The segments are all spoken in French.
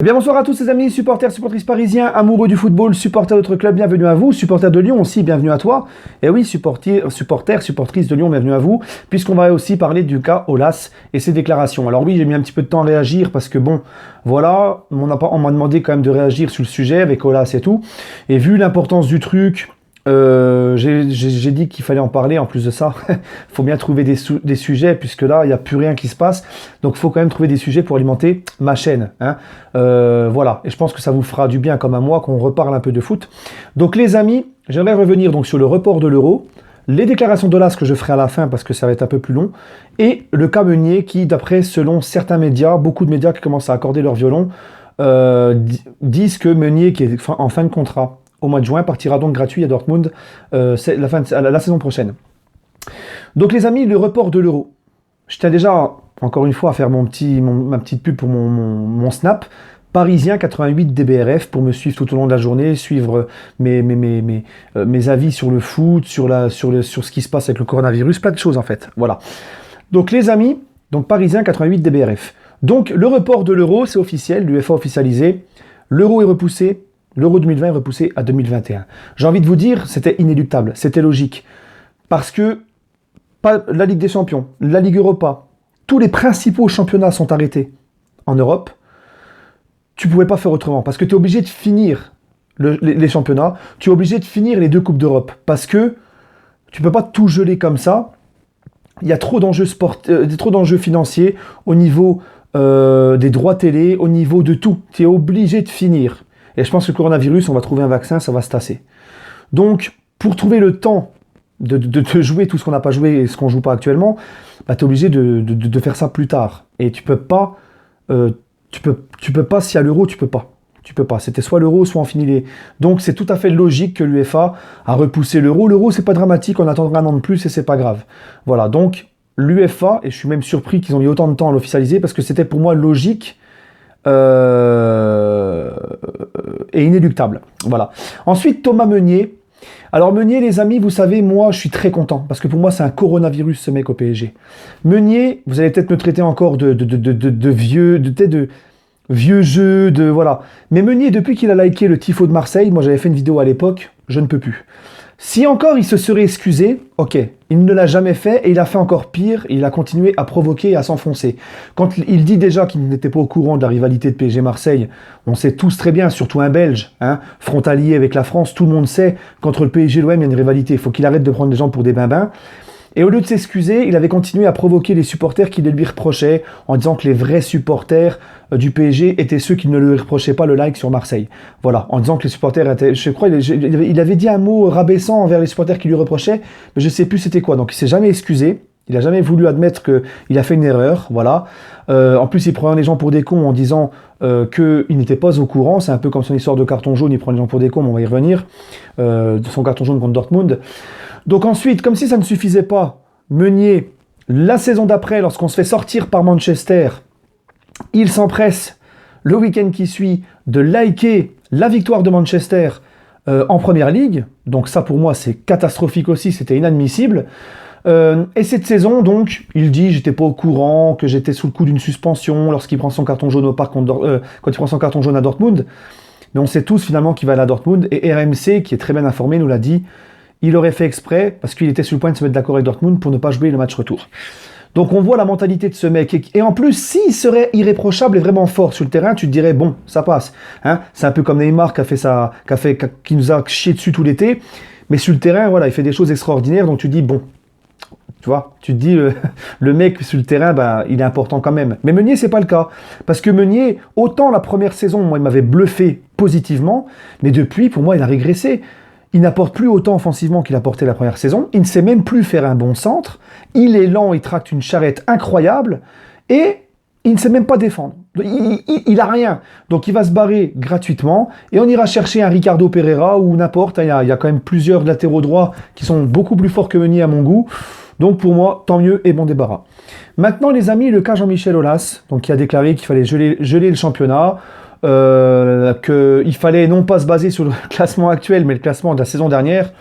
Eh bien bonsoir à tous les amis, supporters, supportrices parisiens, amoureux du football, supporters de notre club, bienvenue à vous, supporters de Lyon aussi, bienvenue à toi. Et oui, supporters, supportrices de Lyon, bienvenue à vous, puisqu'on va aussi parler du cas Aulas et ses déclarations. Alors oui, j'ai mis un petit peu de temps à réagir parce que bon, voilà, on m'a demandé quand même de réagir sur le sujet avec Aulas et tout. Et vu l'importance du truc, j'ai dit qu'il fallait en parler. En plus de ça, il faut bien trouver des sujets, puisque là, il n'y a plus rien qui se passe. Donc, il faut quand même trouver des sujets pour alimenter ma chaîne. Hein. Voilà. Et je pense que ça vous fera du bien, comme à moi, qu'on reparle un peu de foot. Donc, les amis, j'aimerais revenir donc sur le report de l'Euro, les déclarations d'Aulas que je ferai à la fin, parce que ça va être un peu plus long, et le cas Meunier qui, d'après, selon certains médias, beaucoup de médias qui commencent à accorder leur violon, disent que Meunier, qui est en fin de contrat, au mois de juin, partira donc gratuit à Dortmund la saison prochaine. Donc les amis, le report de l'Euro. Je tiens déjà, encore une fois, à faire ma petite pub pour mon Snap. Parisien 88 DBRF pour me suivre tout au long de la journée, suivre mes avis sur le foot, sur ce qui se passe avec le coronavirus, plein de choses en fait. Voilà. Donc les amis, donc Parisien 88 DBRF. Donc le report de l'Euro, c'est officiel, l'UEFA officialisé. L'Euro est repoussé. L'Euro 2020 est repoussé à 2021. J'ai envie de vous dire, c'était inéluctable, c'était logique. Parce que la Ligue des Champions, la Ligue Europa, tous les principaux championnats sont arrêtés en Europe. Tu ne pouvais pas faire autrement. Parce que tu es obligé de finir les championnats, tu es obligé de finir les deux Coupes d'Europe. Parce que tu ne peux pas tout geler comme ça. Il y a trop d'enjeux financiers au niveau des droits télé, au niveau de tout. Tu es obligé de finir. Et je pense que le coronavirus, on va trouver un vaccin, ça va se tasser. Donc, pour trouver le temps de jouer tout ce qu'on n'a pas joué et ce qu'on ne joue pas actuellement, bah, tu es obligé de faire ça plus tard. Et tu peux pas, s'il y a l'Euro, tu peux pas. Tu peux pas. C'était soit l'Euro, soit on finit les... Donc, c'est tout à fait logique que l'UEFA a repoussé l'Euro. L'Euro, c'est pas dramatique, on attendra un an de plus et c'est pas grave. Voilà, donc l'UEFA, et je suis même surpris qu'ils ont mis autant de temps à l'officialiser, parce que c'était pour moi logique et inéluctable. Voilà. Ensuite, Thomas Meunier. Alors Meunier, les amis, vous savez, moi, je suis très content, parce que pour moi, c'est un coronavirus, ce mec au PSG. Meunier, vous allez peut-être me traiter encore de vieux jeu, voilà. Mais Meunier, depuis qu'il a liké le tifo de Marseille, moi j'avais fait une vidéo à l'époque, je ne peux plus. Si encore il se serait excusé, ok, il ne l'a jamais fait et il a fait encore pire, il a continué à provoquer et à s'enfoncer. Quand il dit déjà qu'il n'était pas au courant de la rivalité de PSG-Marseille, on sait tous très bien, surtout un Belge, hein, frontalier avec la France, tout le monde sait qu'entre le PSG et l'OM il y a une rivalité, il faut qu'il arrête de prendre les gens pour des bambins. Et au lieu de s'excuser, il avait continué à provoquer les supporters qui le lui reprochaient, en disant que les vrais supporters du PSG étaient ceux qui ne lui reprochaient pas le like sur Marseille. Voilà, en disant que les supporters étaient... Je crois il avait dit un mot rabaissant envers les supporters qui lui reprochaient, mais je ne sais plus c'était quoi. Donc il ne s'est jamais excusé, il n'a jamais voulu admettre qu'il a fait une erreur, voilà. En plus, il prend les gens pour des cons en disant qu'il n'était pas au courant. C'est un peu comme son histoire de carton jaune, il prend les gens pour des cons, mais on va y revenir, de son carton jaune contre Dortmund. Donc ensuite, comme si ça ne suffisait pas, Meunier, la saison d'après, lorsqu'on se fait sortir par Manchester, il s'empresse, le week-end qui suit, de liker la victoire de Manchester en Première Ligue. Donc ça, pour moi, c'est catastrophique aussi, c'était inadmissible. Et cette saison, donc, il dit « j'étais pas au courant, que j'étais sous le coup d'une suspension lorsqu'il prend son carton jaune au parc quand il prend son carton jaune à Dortmund. » Mais on sait tous finalement qu'il va aller à Dortmund. Et RMC, qui est très bien informé, nous l'a dit, il aurait fait exprès parce qu'il était sur le point de se mettre d'accord avec Dortmund pour ne pas jouer le match retour. Donc on voit la mentalité de ce mec. Et en plus, s'il serait irréprochable et vraiment fort sur le terrain, tu te dirais, bon, ça passe. Hein, c'est un peu comme Neymar qui nous a chié dessus tout l'été. Mais sur le terrain, voilà, il fait des choses extraordinaires. Donc tu te dis, bon, tu vois, tu te dis, le mec sur le terrain, ben, il est important quand même. Mais Meunier, c'est pas le cas. Parce que Meunier, autant la première saison, moi, il m'avait bluffé positivement. Mais depuis, pour moi, il a régressé. Il n'apporte plus autant offensivement qu'il apportait la première saison. Il ne sait même plus faire un bon centre. Il est lent, il tracte une charrette incroyable. Et il ne sait même pas défendre. Il a rien. Donc il va se barrer gratuitement. Et on ira chercher un Ricardo Pereira ou n'importe. Il y a quand même plusieurs latéraux droits qui sont beaucoup plus forts que Meunier à mon goût. Donc pour moi, tant mieux et bon débarras. Maintenant les amis, le cas Jean-Michel Aulas, donc qui a déclaré qu'il fallait geler le championnat. Qu'il fallait non pas se baser sur le classement actuel, mais le classement de la saison dernière.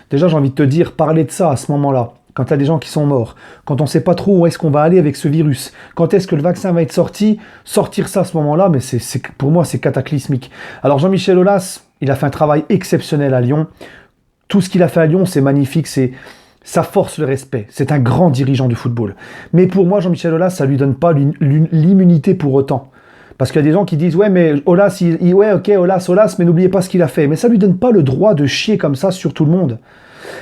Déjà, j'ai envie de te dire, parler de ça à ce moment-là, quand il y a des gens qui sont morts, quand on ne sait pas trop où est-ce qu'on va aller avec ce virus, quand est-ce que le vaccin va être sorti, sortir ça à ce moment-là, mais pour moi, c'est cataclysmique. Alors Jean-Michel Aulas, il a fait un travail exceptionnel à Lyon. Tout ce qu'il a fait à Lyon, c'est magnifique, ça force le respect. C'est un grand dirigeant du football. Mais pour moi, Jean-Michel Aulas, ça ne lui donne pas l'immunité pour autant. Parce qu'il y a des gens qui disent « Ouais, mais Aulas, ouais, ok, Aulas, mais n'oubliez pas ce qu'il a fait. » Mais ça ne lui donne pas le droit de chier comme ça sur tout le monde.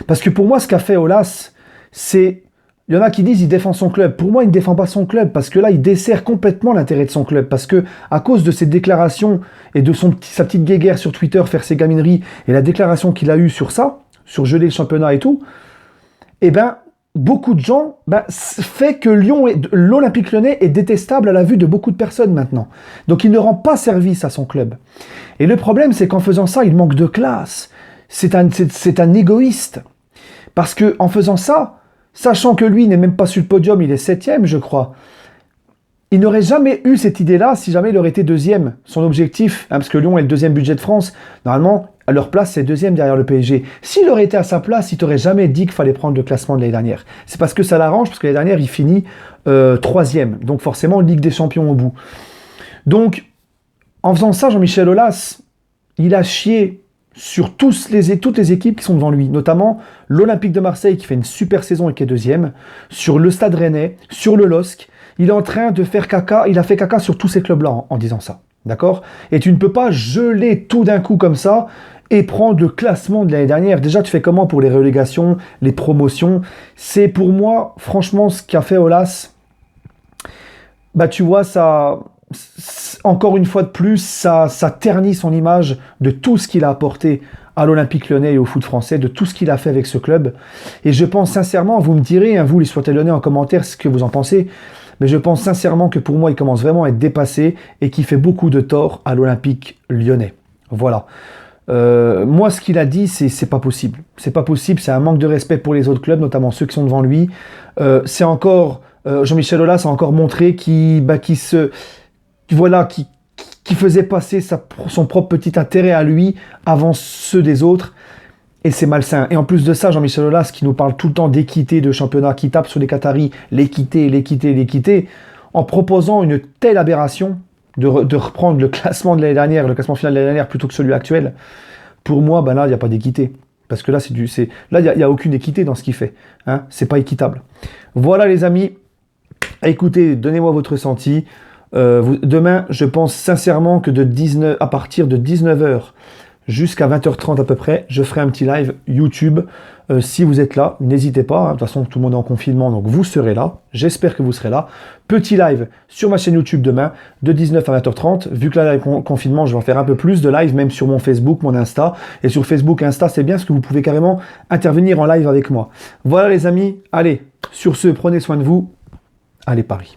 Parce que pour moi, ce qu'a fait Aulas, c'est... Il y en a qui disent il défend son club. Pour moi, il ne défend pas son club parce que là, il dessert complètement l'intérêt de son club. Parce que à cause de ses déclarations et de sa petite guéguerre sur Twitter, faire ses gamineries et la déclaration qu'il a eue sur ça, sur geler le championnat et tout, eh ben, beaucoup de gens fait que l'Olympique Lyonnais est détestable à la vue de beaucoup de personnes maintenant. Donc, il ne rend pas service à son club. Et le problème, c'est qu'en faisant ça, il manque de classe. C'est un égoïste. Parce que en faisant ça, sachant que lui n'est même pas sur le podium, il est 7e, je crois. Il n'aurait jamais eu cette idée-là si jamais il aurait été 2e. Son objectif, parce que Lyon est le 2e budget de France, normalement, à leur place, c'est 2e derrière le PSG. S'il aurait été à sa place, il t'aurait jamais dit qu'il fallait prendre le classement de l'année dernière. C'est parce que ça l'arrange, parce que l'année dernière, il finit 3e. Donc forcément, Ligue des Champions au bout. Donc, en faisant ça, Jean-Michel Aulas, il a chié sur toutes les équipes qui sont devant lui, notamment l'Olympique de Marseille qui fait une super saison et qui est 2e, sur le Stade Rennais, sur le LOSC. Il est en train de faire caca, il a fait caca sur tous ces clubs-là en disant ça, d'accord? Et tu ne peux pas geler tout d'un coup comme ça et prendre le classement de l'année dernière. Déjà, tu fais comment pour les relégations, les promotions? C'est pour moi, franchement, ce qu'a fait Aulas, tu vois, ça... Encore une fois de plus, ça ternit son image de tout ce qu'il a apporté à l'Olympique Lyonnais et au foot français, de tout ce qu'il a fait avec ce club. Et je pense sincèrement, vous me direz, vous les supporters lyonnais en commentaire, ce que vous en pensez, mais je pense sincèrement que pour moi, il commence vraiment à être dépassé et qu'il fait beaucoup de tort à l'Olympique Lyonnais. Voilà. Moi, ce qu'il a dit, c'est pas possible. C'est pas possible, c'est un manque de respect pour les autres clubs, notamment ceux qui sont devant lui. C'est encore... Jean-Michel Aulas a encore montré qui faisait passer son propre petit intérêt à lui avant ceux des autres, et c'est malsain. Et en plus de ça, Jean-Michel Aulas, qui nous parle tout le temps d'équité, de championnat, qui tape sur les Qataris, l'équité, en proposant une telle aberration de reprendre le classement de l'année dernière, le classement final de l'année dernière, plutôt que celui actuel, pour moi, là, il n'y a pas d'équité. Parce que là, il n'y a aucune équité dans ce qu'il fait. C'est pas équitable. Voilà, les amis. Écoutez, donnez-moi votre ressenti. Demain, je pense sincèrement que à partir de 19h jusqu'à 20h30 à peu près, je ferai un petit live YouTube. Si vous êtes là, n'hésitez pas. De toute façon, tout le monde est en confinement, donc vous serez là. J'espère que vous serez là. Petit live sur ma chaîne YouTube demain, de 19 à 20h30. Vu que là, il y a confinement, je vais en faire un peu plus de live, même sur mon Facebook, mon Insta. Et sur Facebook, Insta, c'est bien parce que vous pouvez carrément intervenir en live avec moi. Voilà les amis. Allez, sur ce, prenez soin de vous. Allez, Paris.